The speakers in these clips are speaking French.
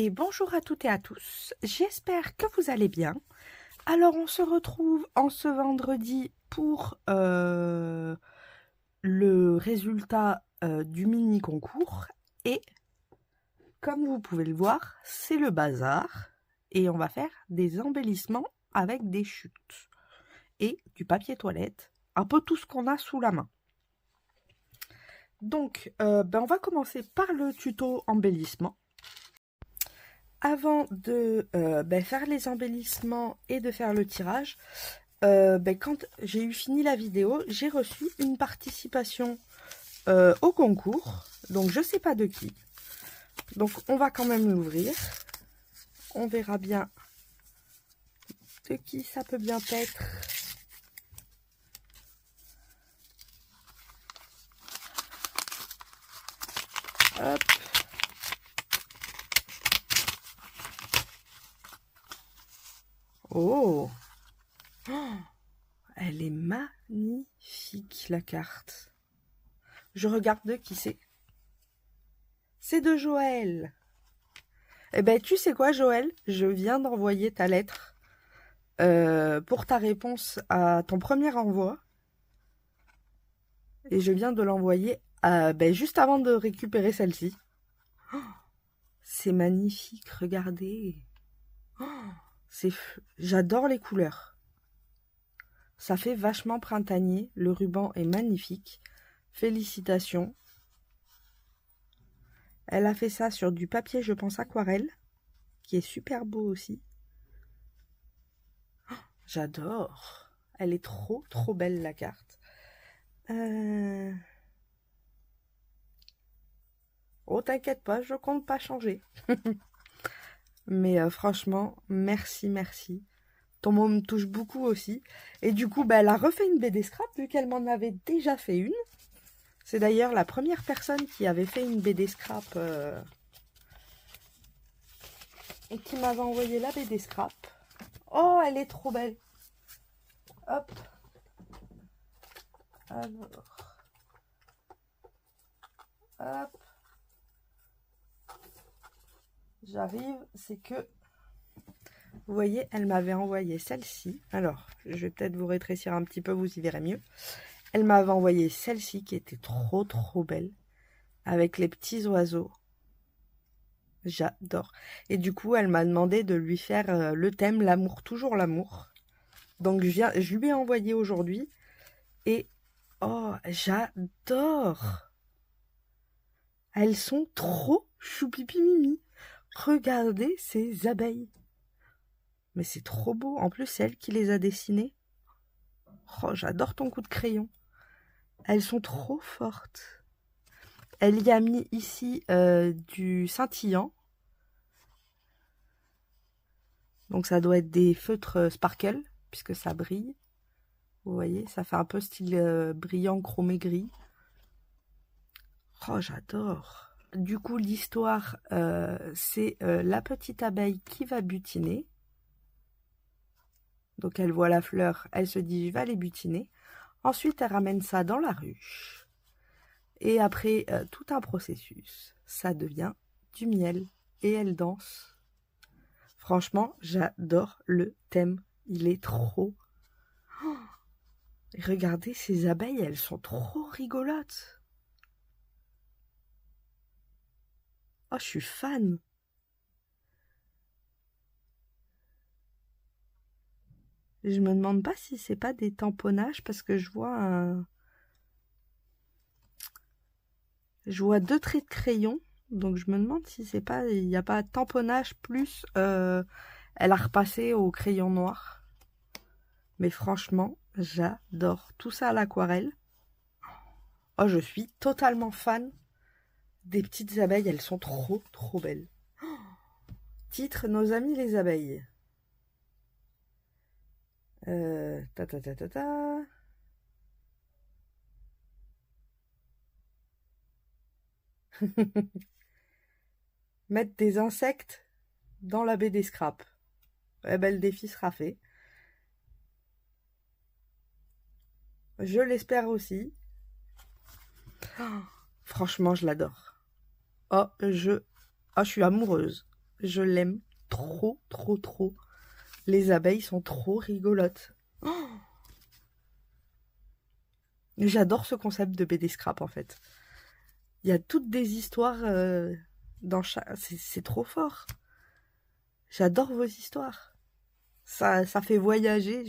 et bonjour à toutes et à tous, j'espère que vous allez bien. Alors on se retrouve en ce vendredi pour le résultat du mini concours et comme vous pouvez le voir, c'est le bazar et on va faire des embellissements avec des chutes et du papier toilette, un peu tout ce qu'on a sous la main. Donc on va commencer par le tuto embellissement. Avant de faire les embellissements et de faire le tirage, quand j'ai eu fini la vidéo, j'ai reçu une participation au concours. Donc je sais pas de qui. Donc on va quand même l'ouvrir. On verra bien de qui ça peut bien être. Hop. Oh, elle est magnifique la carte. Je regarde de qui c'est. C'est de Joël. Eh ben tu sais quoi Joël, je viens d'envoyer ta lettre pour ta réponse à ton premier envoi. Et je viens de l'envoyer juste avant de récupérer celle-ci. Oh, c'est magnifique, regardez. Oh, j'adore les couleurs. Ça fait vachement printanier. Le ruban est magnifique. Félicitations. Elle a fait ça sur du papier, je pense, aquarelle, qui est super beau aussi. Oh, j'adore. Elle est trop, trop belle, la carte. Oh, t'inquiète pas, je compte pas changer. Mais franchement, merci, merci. Ton mot me touche beaucoup aussi. Et du coup, elle a refait une BD scrap, vu qu'elle m'en avait déjà fait une. C'est d'ailleurs la première personne qui avait fait une BD scrap et qui m'avait envoyé la BD scrap. Oh, elle est trop belle. Hop. Alors. Hop. J'arrive, c'est que... Vous voyez, elle m'avait envoyé celle-ci. Alors, je vais peut-être vous rétrécir un petit peu, vous y verrez mieux. Elle m'avait envoyé celle-ci qui était trop, trop belle. Avec les petits oiseaux. J'adore. Et du coup, elle m'a demandé de lui faire le thème, l'amour, toujours l'amour. Donc, je lui ai envoyé aujourd'hui. Et, oh, j'adore. Elles sont trop choupipi mimi. Regardez ces abeilles. Mais c'est trop beau. En plus, c'est elle qui les a dessinées. Oh, j'adore ton coup de crayon. Elles sont trop fortes. Elle y a mis ici du scintillant. Donc ça doit être des feutres sparkle, puisque ça brille. Vous voyez, ça fait un peu style brillant chromé gris. Oh, j'adore. Du coup, l'histoire, c'est la petite abeille qui va butiner. Donc elle voit la fleur, elle se dit je vais aller butiner. Ensuite, elle ramène ça dans la ruche. Et après tout un processus, ça devient du miel. Et elle danse. Franchement, j'adore le thème. Il est trop... Oh, regardez ces abeilles, elles sont trop rigolotes. Oh, je suis fan. Je me demande pas si c'est pas des tamponnages parce que je vois deux traits de crayon. Donc je me demande si c'est pas, il n'y a pas tamponnage plus elle a repassé au crayon noir. Mais franchement, j'adore tout ça à l'aquarelle. Oh, je suis totalement fan des petites abeilles. Elles sont trop, trop belles. Oh, titre, nos amis les abeilles. Ta ta ta ta ta. Mettre des insectes dans la BD scrap. Eh ben, le défi sera fait. Je l'espère aussi. Oh, franchement, je l'adore. Oh, je suis amoureuse. Je l'aime trop, trop, trop. Les abeilles sont trop rigolotes. Oh, j'adore ce concept de BD Scrap, en fait. Il y a toutes des histoires dans chaque... C'est trop fort. J'adore vos histoires. Ça fait voyager,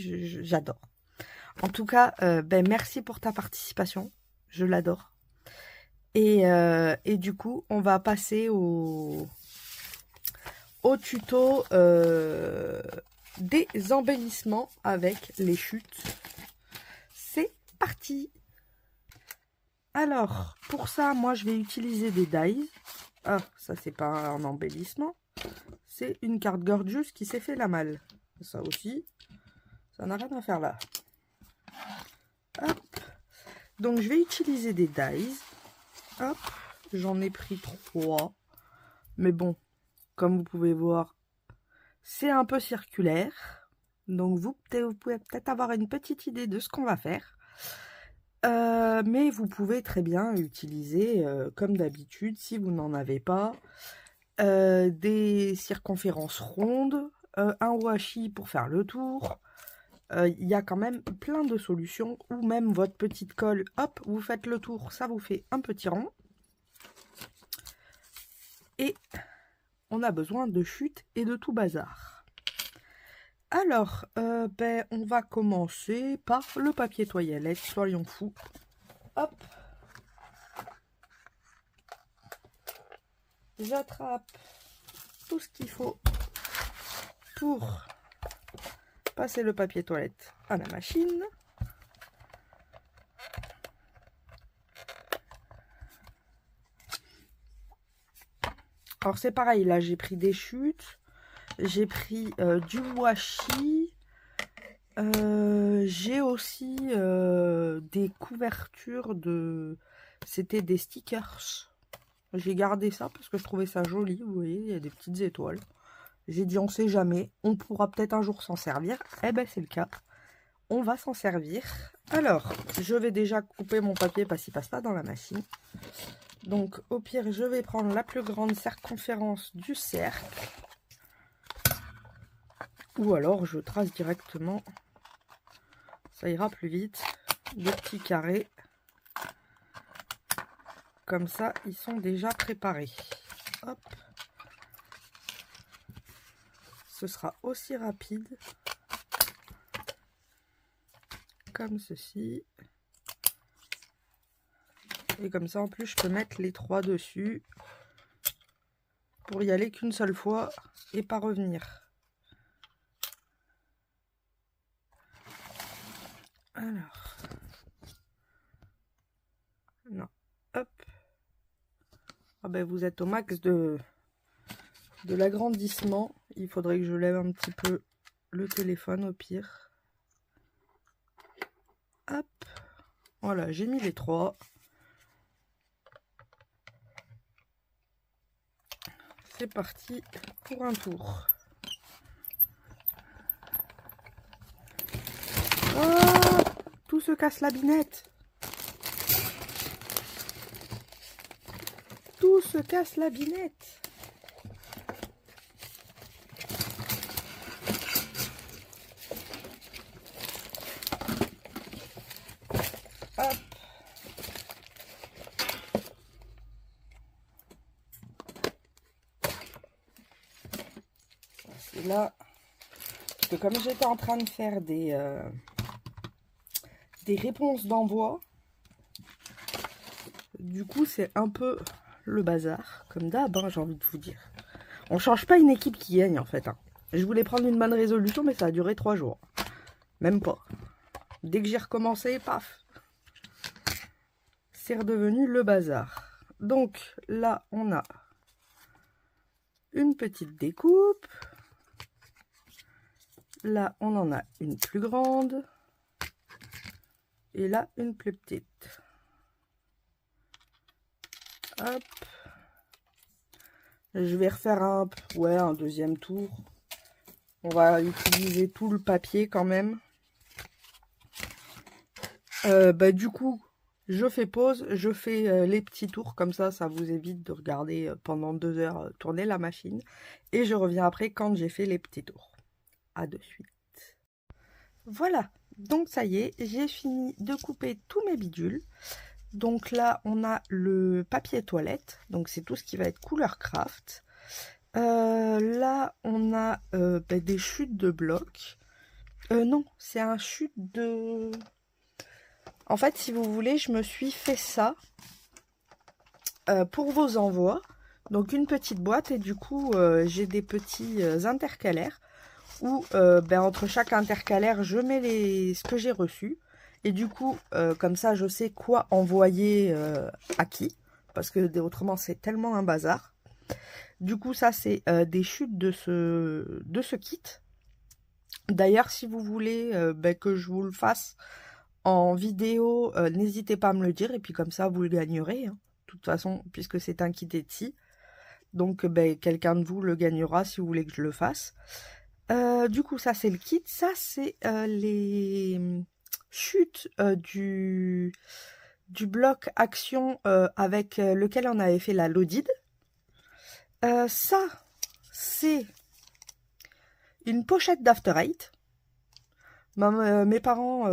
j'adore. En tout cas, ben, merci pour ta participation. Je l'adore. Et du coup, on va passer au tuto des embellissements avec les chutes. C'est parti! Alors, pour ça, moi, je vais utiliser des dies. Ah, ça, c'est pas un embellissement. C'est une carte gorgeous qui s'est fait la malle. Ça aussi, ça n'a rien à faire là. Hop. Donc, je vais utiliser des dies. Hop. J'en ai pris 3. Mais bon, comme vous pouvez voir, c'est un peu circulaire. Donc, vous pouvez peut-être avoir une petite idée de ce qu'on va faire. Mais vous pouvez très bien utiliser, comme d'habitude, si vous n'en avez pas, des circonférences rondes, un washi pour faire le tour. Il y a quand même plein de solutions, ou même votre petite colle, hop, vous faites le tour, ça vous fait un petit rond. Et on a besoin de chutes et de tout bazar. Alors, ben, on va commencer par le papier toilette, soyons fous. Hop. J'attrape tout ce qu'il faut pour passer le papier toilette à la machine. Alors c'est pareil, là j'ai pris des chutes, j'ai pris du washi, j'ai aussi des couvertures de... C'était des stickers. J'ai gardé ça parce que je trouvais ça joli, vous voyez, il y a des petites étoiles. J'ai dit on sait jamais, on pourra peut-être un jour s'en servir. Eh ben c'est le cas, on va s'en servir. Alors, je vais déjà couper mon papier parce qu'il passe pas dans la machine. Donc au pire, je vais prendre la plus grande circonférence du cercle. Ou alors je trace directement, ça ira plus vite, des petits carrés. Comme ça, ils sont déjà préparés. Hop. Ce sera aussi rapide. Comme ceci. Et comme ça, en plus, je peux mettre les 3 dessus. Pour y aller qu'une seule fois et pas revenir. Alors. Non. Hop. Ah ben, vous êtes au max de l'agrandissement. Il faudrait que je lève un petit peu le téléphone au pire. Hop. Voilà, j'ai mis les 3. C'est parti pour un tour. Oh, tout se casse la binette. Tout se casse la binette. Hop. C'est là. Parce que comme j'étais en train de faire des réponses d'envoi, du coup c'est un peu le bazar, comme d'hab, hein, j'ai envie de vous dire. On change pas une équipe qui gagne en fait. Hein. Je voulais prendre une bonne résolution, mais ça a duré 3 jours. Même pas. Dès que j'ai recommencé, paf, c'est redevenu le bazar. Donc là, on a une petite découpe. Là, on en a une plus grande. Et là, une plus petite. Hop. Je vais refaire un deuxième tour. On va utiliser tout le papier quand même. Du coup, je fais pause, je fais les petits tours, comme ça vous évite de regarder pendant 2 heures tourner la machine. Et je reviens après quand j'ai fait les petits tours. À de suite. Voilà, donc ça y est, j'ai fini de couper tous mes bidules. Donc là, on a le papier toilette, donc c'est tout ce qui va être couleur craft. Là, on a des chutes de blocs. Non, c'est un chute de... En fait, si vous voulez, je me suis fait ça pour vos envois. Donc une petite boîte et du coup, j'ai des petits intercalaires où entre chaque intercalaire, je mets ce que j'ai reçu. Et du coup, comme ça, je sais quoi envoyer à qui. Parce que autrement, c'est tellement un bazar. Du coup, ça, c'est des chutes de ce kit. D'ailleurs, si vous voulez que je vous le fasse en vidéo, n'hésitez pas à me le dire. Et puis comme ça, vous le gagnerez. Hein. De toute façon, puisque c'est un kit Etsy. Donc, quelqu'un de vous le gagnera si vous voulez que je le fasse. Du coup, ça, c'est le kit. Ça, c'est les chutes du bloc action avec lequel on avait fait la loaded. Ça, c'est une pochette d'After Eight. Mes parents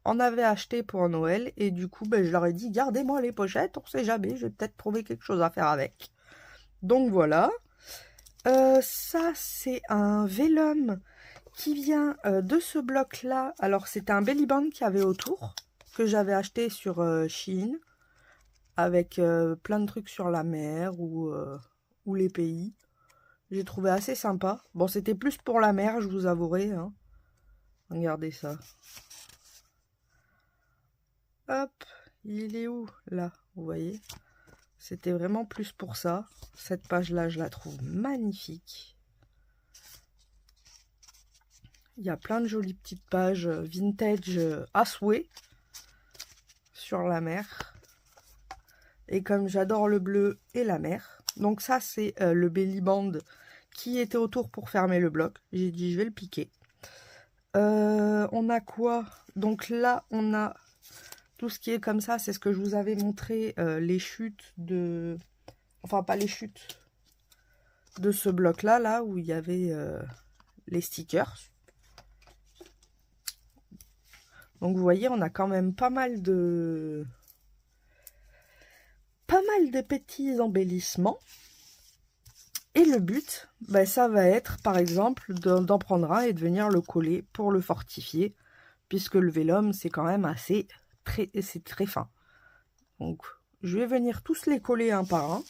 en avaient acheté pour Noël et du coup, je leur ai dit, gardez-moi les pochettes, on sait jamais, je vais peut-être trouver quelque chose à faire avec. Donc voilà. Ça, c'est un vélum qui vient de ce bloc-là. Alors, c'était un bellyband qu'il y avait autour, que j'avais acheté sur Shein, avec plein de trucs sur la mer ou les pays. J'ai trouvé assez sympa. Bon, c'était plus pour la mer, je vous avouerai. Hein. Regardez ça. Hop, il est où? Là, vous voyez? C'était vraiment plus pour ça. Cette page-là, je la trouve magnifique. Il y a plein de jolies petites pages vintage à souhait sur la mer. Et comme j'adore le bleu et la mer. Donc ça, c'est le bellyband qui était autour pour fermer le bloc. J'ai dit, je vais le piquer. On a quoi? Donc là, on a tout ce qui est comme ça. C'est ce que je vous avais montré, les chutes de... Enfin, pas les chutes de ce bloc-là, là, où il y avait les stickers. Donc vous voyez, on a quand même pas mal de petits embellissements. Et le but, ça va être, par exemple, d'en prendre un et de venir le coller pour le fortifier, puisque le vélum, c'est quand même c'est très fin. Donc, je vais venir tous les coller un par un.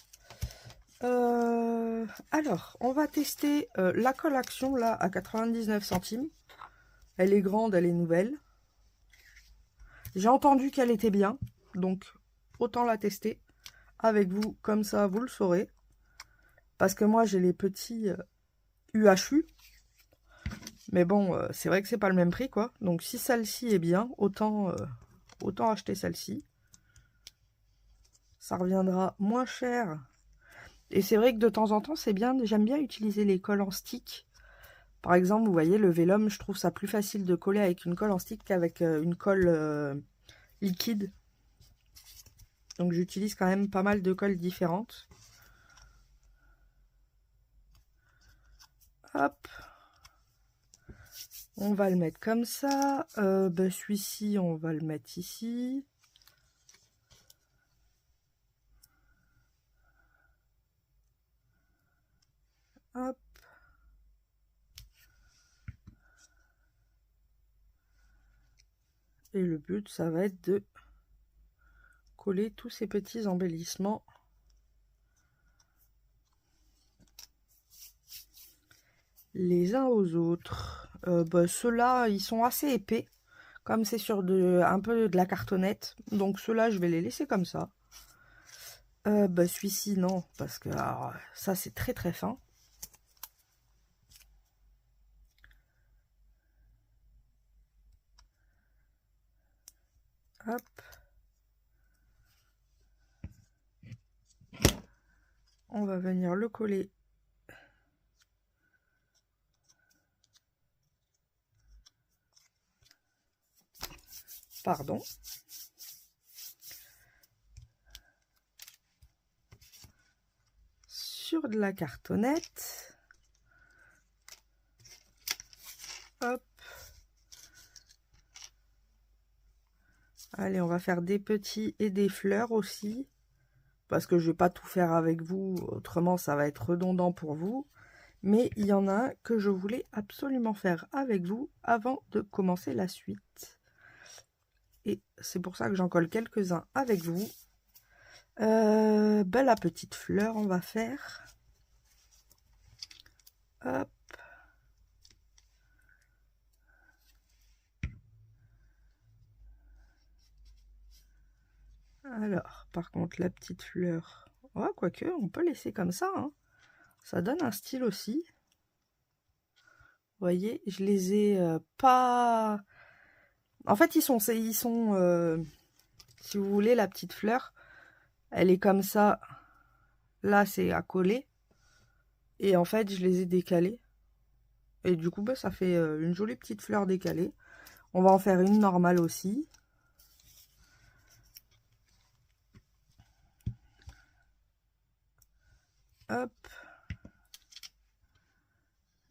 Alors, on va tester la colle action, là, à 99 centimes. Elle est grande, elle est nouvelle. J'ai entendu qu'elle était bien, donc autant la tester avec vous, comme ça vous le saurez. Parce que moi j'ai les petits UHU, mais bon, c'est vrai que c'est pas le même prix quoi. Donc si celle-ci est bien, autant acheter celle-ci. Ça reviendra moins cher. Et c'est vrai que de temps en temps c'est bien, j'aime bien utiliser les colles en stick. Par exemple, vous voyez, le vélum, je trouve ça plus facile de coller avec une colle en stick qu'avec une colle liquide. Donc j'utilise quand même pas mal de colles différentes. Hop. On va le mettre comme ça. Celui-ci, on va le mettre ici. Hop. Et le but, ça va être de coller tous ces petits embellissements les uns aux autres. Ceux-là, ils sont assez épais, comme c'est sur un peu de la cartonnette. Donc ceux-là, je vais les laisser comme ça. Celui-ci, non, parce que alors, ça, c'est très très fin. Hop. On va venir le coller. Pardon. sur de la cartonnette. Hop. Allez, on va faire des petits et des fleurs aussi. Parce que je vais pas tout faire avec vous, autrement ça va être redondant pour vous. Mais il y en a un que je voulais absolument faire avec vous avant de commencer la suite. Et c'est pour ça que j'en colle quelques-uns avec vous. La petite fleur, on va faire. Hop. Alors, par contre, la petite fleur... Ouais, quoique, on peut laisser comme ça. Hein. Ça donne un style aussi. Vous voyez, je les ai pas... En fait, ils sont si vous voulez, la petite fleur, elle est comme ça. Là, c'est à coller. Et en fait, je les ai décalés. Et du coup, bah, ça fait une jolie petite fleur décalée. On va en faire une normale aussi. Hop.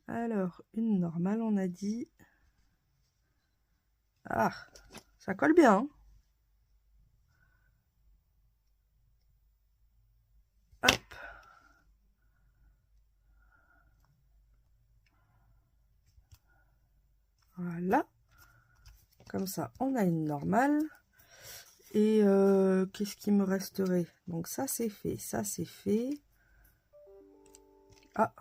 Alors, une normale, on a dit. Ah, ça colle bien. Hein. Hop. Voilà. Comme ça, on a une normale. Et qu'est-ce qui me resterait? Donc ça, c'est fait. Ça, c'est fait. Ah.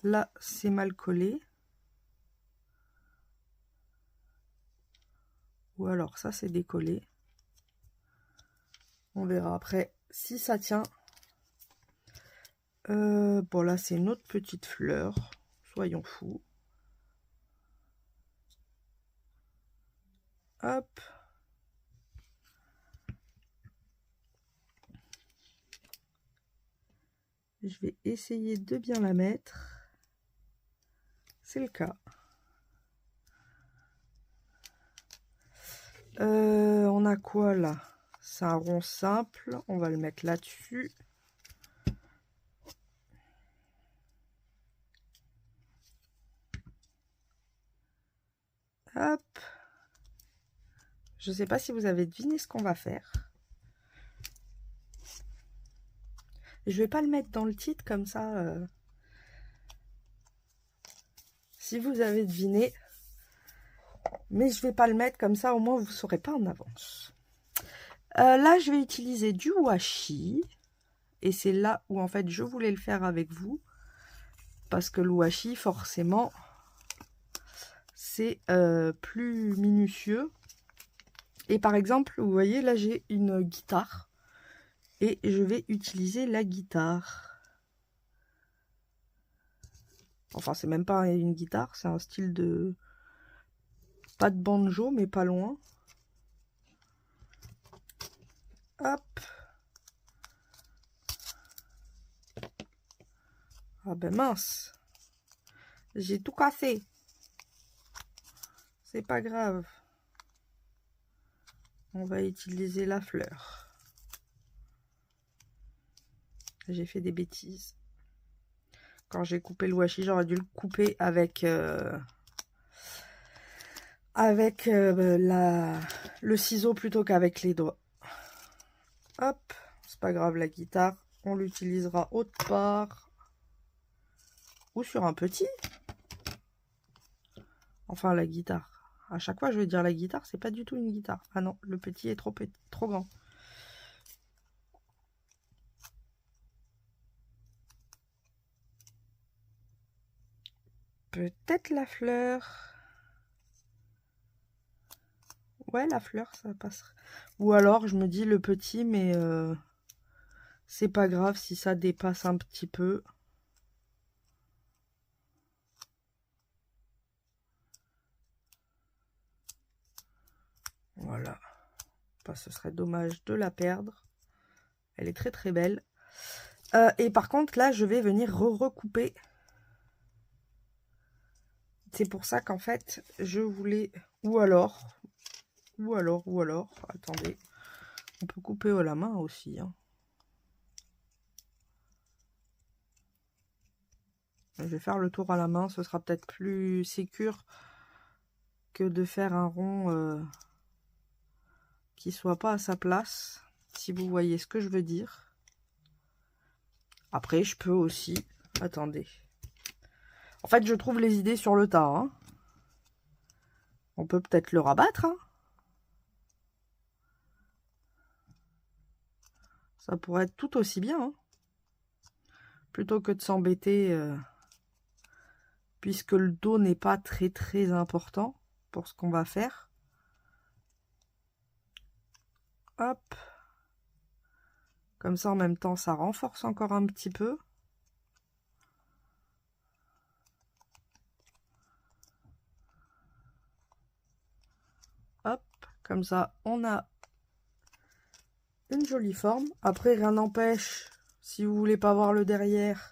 Là, c'est mal collé. Ou alors, ça, c'est décollé. On verra après si ça tient. Bon, là, c'est une autre petite fleur. Soyons fous. Hop. Je vais essayer de bien la mettre. C'est le cas. On a quoi là? C'est un rond simple. On va le mettre là-dessus. Hop. Je ne sais pas si vous avez deviné ce qu'on va faire. Je vais pas le mettre dans le titre comme ça. Si vous avez deviné. Mais je vais pas le mettre comme ça, au moins vous ne saurez pas en avance. Là, je vais utiliser du washi. Et c'est là où en fait je voulais le faire avec vous. Parce que le washi, forcément, c'est plus minutieux. Et par exemple, vous voyez, là j'ai une guitare. Et je vais utiliser la guitare. Enfin, c'est même pas une guitare, c'est un style de... Pas de banjo, mais pas loin. Hop. Ah ben mince. J'ai tout cassé. C'est pas grave. On va utiliser la fleur. J'ai fait des bêtises. Quand j'ai coupé le washi, j'aurais dû le couper avec... le ciseau plutôt qu'avec les doigts. Hop, c'est pas grave, la guitare, on l'utilisera autre part. Ou sur un petit. Enfin, la guitare. À chaque fois, je vais dire la guitare, c'est pas du tout une guitare. Ah non, le petit est trop petit, trop grand. Peut-être la fleur. Ouais, la fleur, ça passerait. Ou alors, je me dis le petit, mais c'est pas grave si ça dépasse un petit peu. Voilà. Enfin, ce serait dommage de la perdre. Elle est très très belle. Et par contre, là, je vais venir recouper. C'est pour ça qu'en fait, je voulais... Ou alors... Attendez. On peut couper à la main aussi. Hein. Je vais faire le tour à la main, ce sera peut-être plus sécure que de faire un rond qui soit pas à sa place, si vous voyez ce que je veux dire. Après, je peux aussi... Attendez. En fait, je trouve les idées sur le tas. Hein. On peut peut-être le rabattre. Hein. Ça pourrait être tout aussi bien. Hein. Plutôt que de s'embêter, puisque le dos n'est pas très important pour ce qu'on va faire. Hop. Comme ça, en même temps, ça renforce encore un petit peu. Hop. Comme ça, on a une jolie forme. Après, rien n'empêche, si vous voulez pas voir le derrière,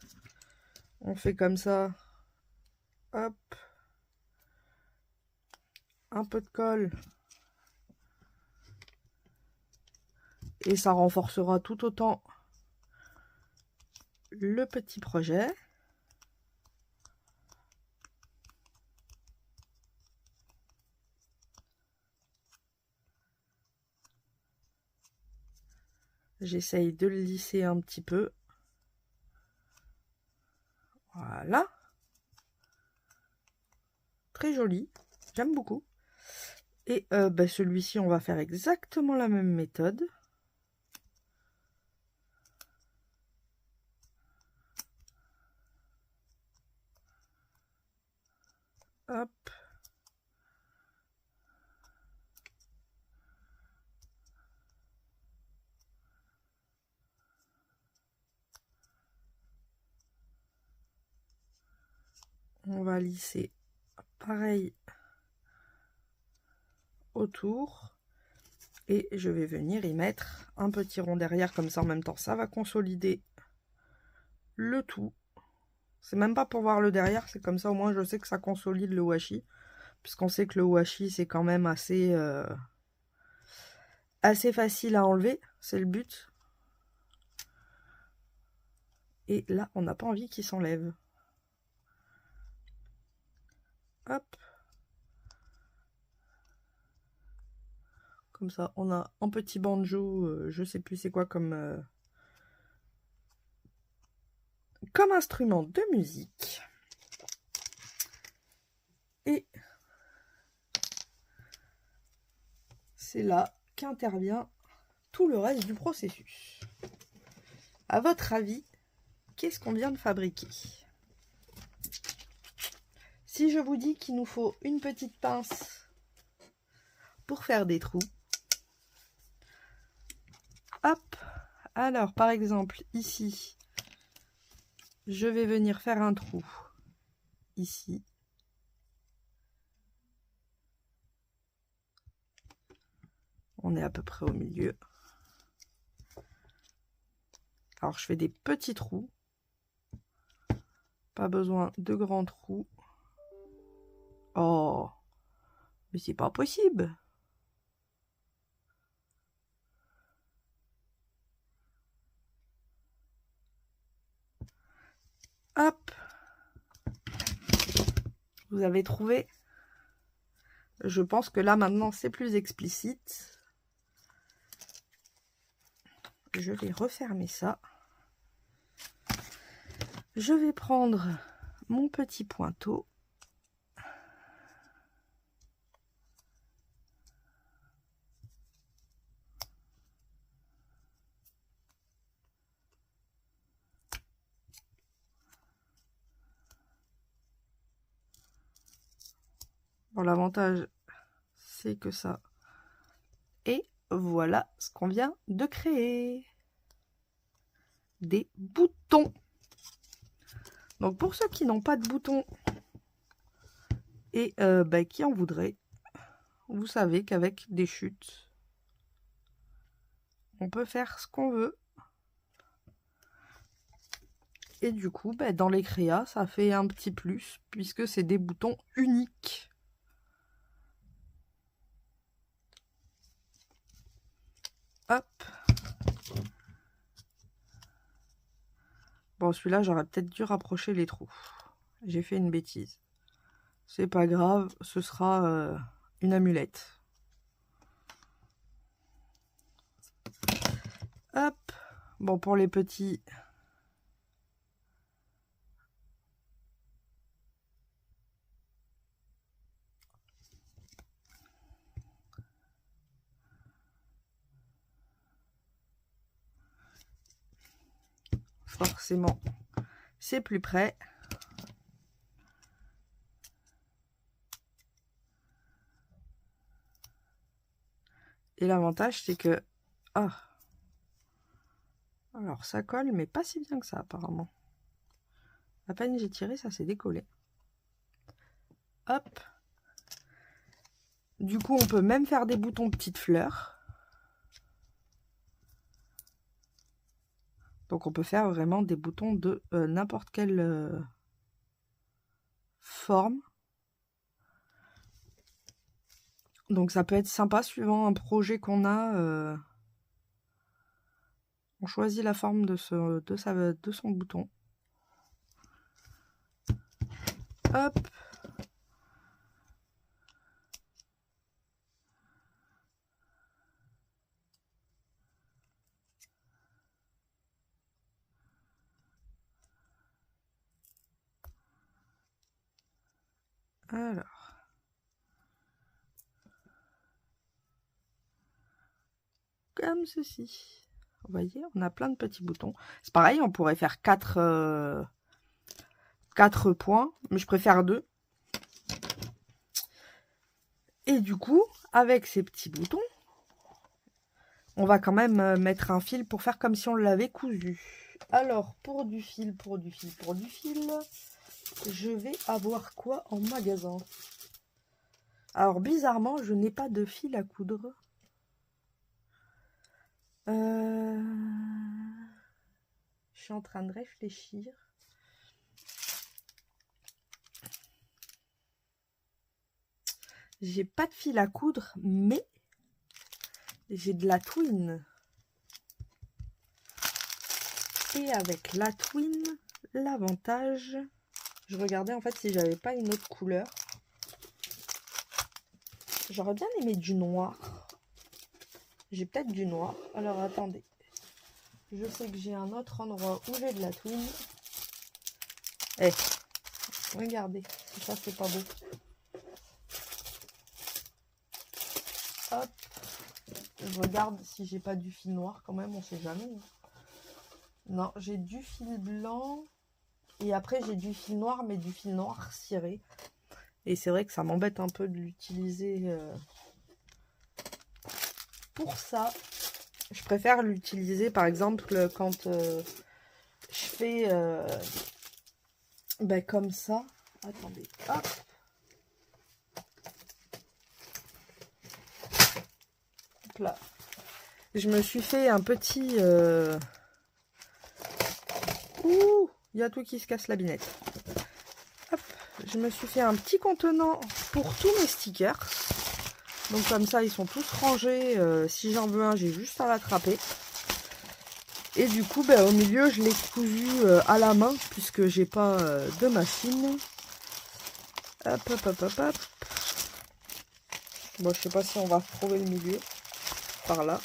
on fait comme ça. Hop. Un peu de colle. Et ça renforcera tout autant le petit projet. J'essaye de le lisser un petit peu. Voilà. Très joli. J'aime beaucoup. Et celui-ci, on va faire exactement la même méthode. Hop. On va lisser pareil autour. Et je vais venir y mettre un petit rond derrière comme ça en même temps. Ça va consolider le tout. C'est même pas pour voir le derrière, c'est comme ça au moins je sais que ça consolide le washi. Puisqu'on sait que le washi c'est quand même assez facile à enlever, c'est le but. Et là, on n'a pas envie qu'il s'enlève. Hop. Comme ça, on a un petit banjo, je sais plus c'est quoi comme instrument de musique. Et c'est là qu'intervient tout le reste du processus. À votre avis, qu'est-ce qu'on vient de fabriquer? Si je vous dis qu'il nous faut une petite pince pour faire des trous, hop, alors par exemple ici, je vais venir faire un trou ici. On est à peu près au milieu. Alors je fais des petits trous. Pas besoin de grands trous. Oh, mais c'est pas possible. Hop. Vous avez trouvé? Je pense que là maintenant c'est plus explicite. Je vais refermer ça. Je vais prendre mon petit pointeau. Bon, l'avantage, c'est que ça... Et voilà ce qu'on vient de créer. Des boutons. Donc pour ceux qui n'ont pas de boutons et qui en voudraient, vous savez qu'avec des chutes, on peut faire ce qu'on veut. Et du coup, dans les créas, ça fait un petit plus, puisque c'est des boutons uniques. Hop. Bon, celui-là, j'aurais peut-être dû rapprocher les trous. j'ai fait une bêtise. C'est pas grave, ce sera une amulette. Hop. Bon, pour les petits... Forcément, c'est plus près. Et l'avantage, c'est que... Ah. Alors, ça colle, mais pas si bien que ça, apparemment. À peine j'ai tiré, ça s'est décollé. Hop. Du coup, on peut même faire des boutons petites fleurs. Donc, on peut faire vraiment des boutons de n'importe quelle forme. Donc, ça peut être sympa suivant un projet qu'on a. On choisit la forme de son bouton. Hop. Alors. Comme ceci. Vous voyez, on a plein de petits boutons. C'est pareil, on pourrait faire 4 points, mais je préfère 2. Et du coup, avec ces petits boutons, on va quand même mettre un fil pour faire comme si on l'avait cousu. Alors, pour du fil, je vais avoir quoi en magasin? Alors, bizarrement, je n'ai pas de fil à coudre. Je suis en train de réfléchir. J'ai pas de fil à coudre, mais j'ai de la twine. Et avec la twine, l'avantage... Je regardais en fait si j'avais pas une autre couleur. J'aurais bien aimé du noir. J'ai peut-être du noir. Alors attendez. Je sais que j'ai un autre endroit où j'ai de la twine. Eh, regardez. Ça, c'est pas beau. Hop. Je regarde si j'ai pas du fil noir quand même. On sait jamais. Non, j'ai du fil blanc. Et après, j'ai du fil noir, mais du fil noir ciré. Et c'est vrai que ça m'embête un peu de l'utiliser pour ça. Je préfère l'utiliser, par exemple, quand je fais comme ça. Attendez, hop. Hop là. Je me suis fait un petit... Ouh, il y a tout qui se casse la binette. Hop, je me suis fait un petit contenant pour tous mes stickers. Donc comme ça, ils sont tous rangés. Si j'en veux un, j'ai juste à l'attraper. Et du coup, au milieu, je l'ai cousu à la main, puisque j'ai pas de machine. Hop, hop, hop, hop, hop. Bon, je sais pas si on va retrouver le milieu. Par là.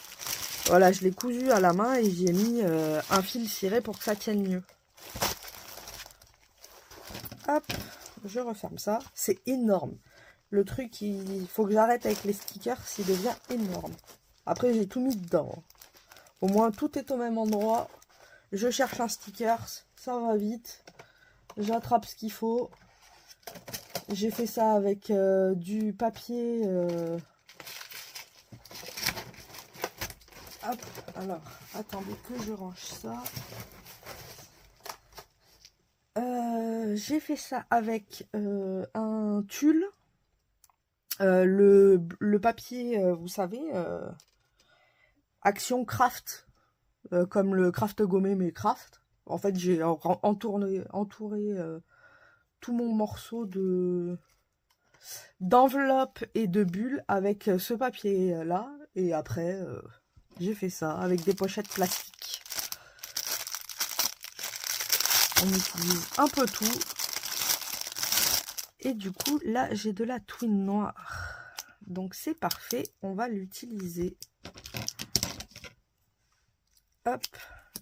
Voilà, je l'ai cousu à la main et j'y ai mis un fil ciré pour que ça tienne mieux. Hop, je referme ça. C'est énorme. Le truc, il faut que j'arrête avec les stickers, il devient énorme. Après, j'ai tout mis dedans. Au moins, tout est au même endroit. Je cherche un sticker, ça va vite. J'attrape ce qu'il faut. J'ai fait ça avec du papier. Hop, alors, attendez que je range ça. J'ai fait ça avec un tulle. Le papier, vous savez, Action Craft, comme le craft gommé, mais craft. En fait, j'ai entouré tout mon morceau d'enveloppe et de bulle avec ce papier-là. Et après, j'ai fait ça avec des pochettes plastiques. On utilise un peu tout. Et du coup, là, j'ai de la twine noire. Donc, c'est parfait. On va l'utiliser. Hop,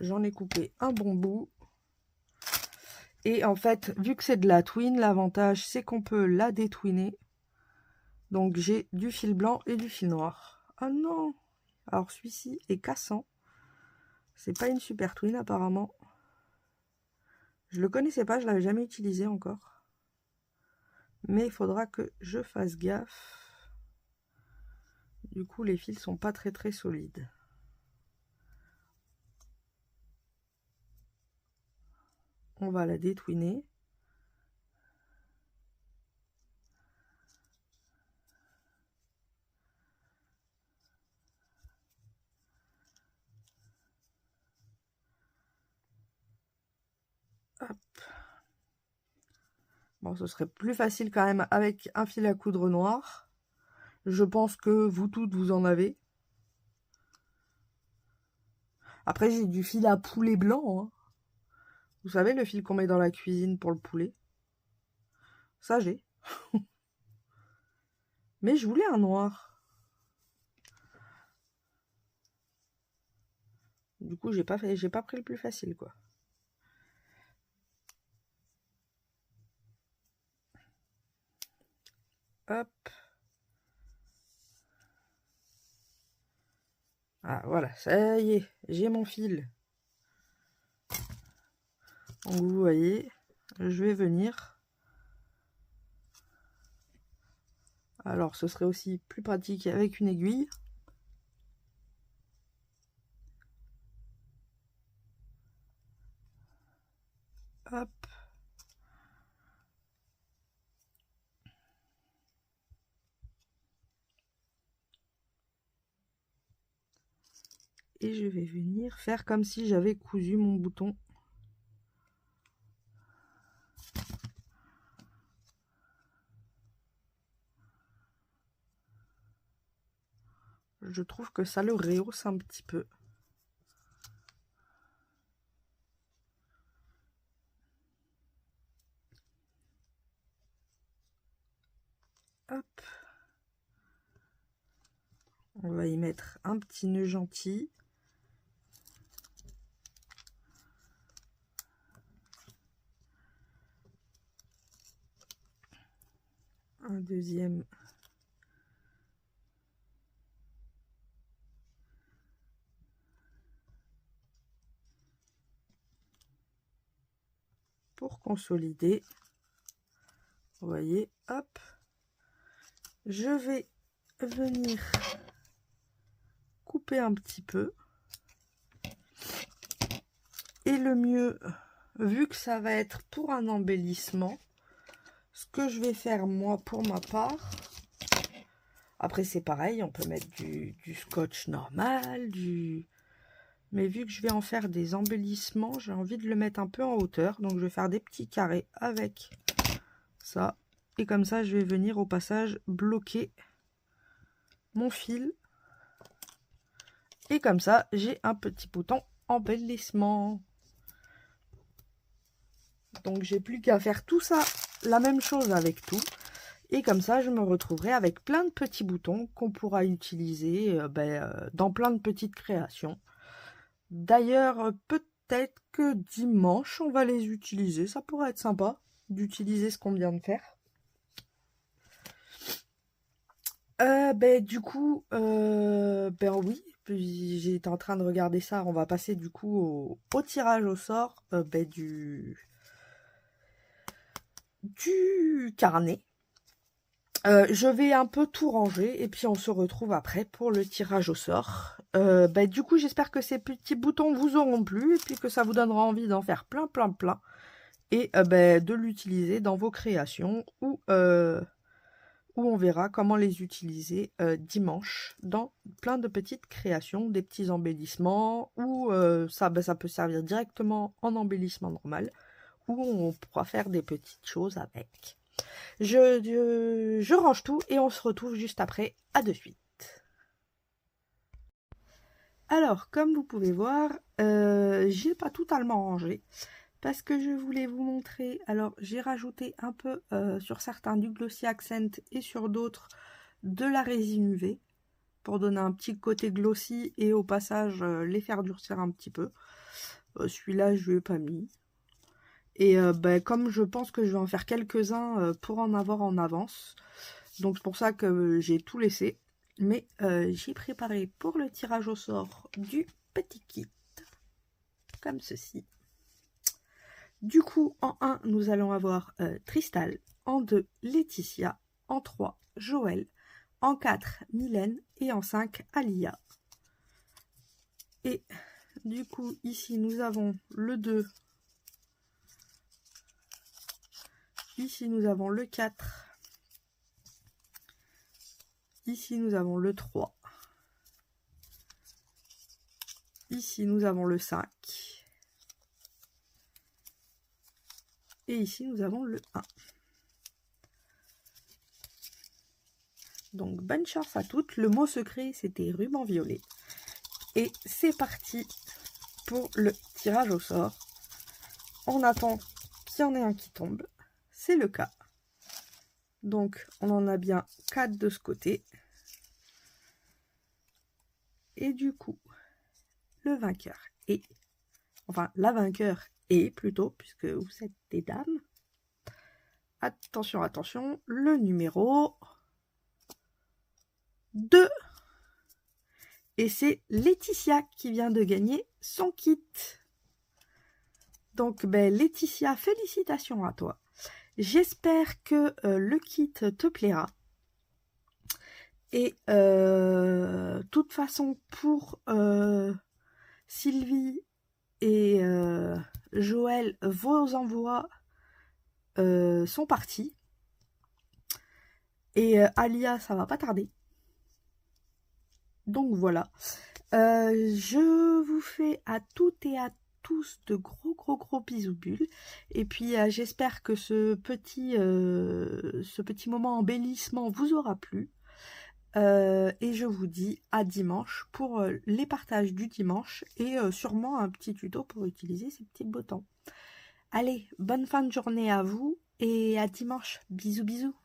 j'en ai coupé un bon bout. Et en fait, vu que c'est de la twine, l'avantage, c'est qu'on peut la détwiner. Donc, j'ai du fil blanc et du fil noir. Ah non! Alors, celui-ci est cassant. C'est pas une super twine, apparemment. Je le connaissais pas, je l'avais jamais utilisé encore. Mais il faudra que je fasse gaffe. Du coup, les fils sont pas très solides. On va la détwiner. Hop. Bon, ce serait plus facile quand même avec un fil à coudre noir. Je pense que vous toutes, vous en avez. Après, j'ai du fil à poulet blanc. Hein. Vous savez, le fil qu'on met dans la cuisine pour le poulet. Ça, j'ai. Mais je voulais un noir. Du coup, j'ai pas pris le plus facile, quoi. Hop. Ah, voilà, ça y est, j'ai mon fil. Donc, vous voyez, je vais venir. Alors, ce serait aussi plus pratique avec une aiguille. Hop. Et je vais venir faire comme si j'avais cousu mon bouton. Je trouve que ça le rehausse un petit peu. Hop. On va y mettre un petit nœud gentil. Un deuxième. Pour consolider. Vous voyez, hop. Je vais venir couper un petit peu. Et le mieux, vu que ça va être pour un embellissement, ce que je vais faire moi pour ma part, après c'est pareil, on peut mettre du scotch normal, mais vu que je vais en faire des embellissements, j'ai envie de le mettre un peu en hauteur, donc je vais faire des petits carrés avec ça, et comme ça je vais venir au passage bloquer mon fil, et comme ça j'ai un petit bouton embellissement. Donc j'ai plus qu'à faire tout ça, la même chose avec tout. Et comme ça, je me retrouverai avec plein de petits boutons qu'on pourra utiliser dans plein de petites créations. D'ailleurs, peut-être que dimanche, on va les utiliser. Ça pourrait être sympa d'utiliser ce qu'on vient de faire. Du coup, oui, j'étais en train de regarder ça. On va passer du coup au tirage au sort du carnet. Je vais un peu tout ranger et puis on se retrouve après pour le tirage au sort. Du coup, j'espère que ces petits boutons vous auront plu et puis que ça vous donnera envie d'en faire plein et de l'utiliser dans vos créations ou on verra comment les utiliser dimanche dans plein de petites créations, des petits embellissements ou ça peut servir directement en embellissement normal ou on pourra faire des petites choses avec. Je range tout et on se retrouve juste après. À de suite. Alors, comme vous pouvez voir, j'ai pas totalement rangé parce que je voulais vous montrer. Alors, j'ai rajouté un peu sur certains du Glossy Accent et sur d'autres de la résine UV pour donner un petit côté glossy et au passage les faire durcir un petit peu. Celui-là, je ne lui ai pas mis. Et comme je pense que je vais en faire quelques-uns pour en avoir en avance, donc c'est pour ça que j'ai tout laissé. Mais j'ai préparé pour le tirage au sort du petit kit, comme ceci. Du coup, en 1, nous allons avoir Tristal, en 2, Laetitia, en 3, Joël, en 4, Mylène et en 5, Alia. Et du coup, ici, nous avons le 2. Ici, nous avons le 4. Ici, nous avons le 3. Ici, nous avons le 5. Et ici, nous avons le 1. Donc, bonne chance à toutes. Le mot secret, c'était ruban violet. Et c'est parti pour le tirage au sort. On attend qu'il y en ait un qui tombe. C'est le cas. Donc, on en a bien 4 de ce côté. Et du coup, le vainqueur est... Enfin, la vainqueur est plutôt, puisque vous êtes des dames. Attention, attention, le numéro 2. Et c'est Laetitia qui vient de gagner son kit. Donc, Laetitia, félicitations à toi. J'espère que le kit te plaira. Et de toute façon, pour Sylvie et Joël, vos envois sont partis. Et Alia, ça va pas tarder. Donc voilà. Je vous fais à toutes et à tous de gros bisous bulles. Et puis j'espère que ce petit moment embellissement vous aura plu. Et je vous dis à dimanche pour les partages du dimanche et sûrement un petit tuto pour utiliser ces petits boutons. Allez, bonne fin de journée à vous et à dimanche. Bisous bisous.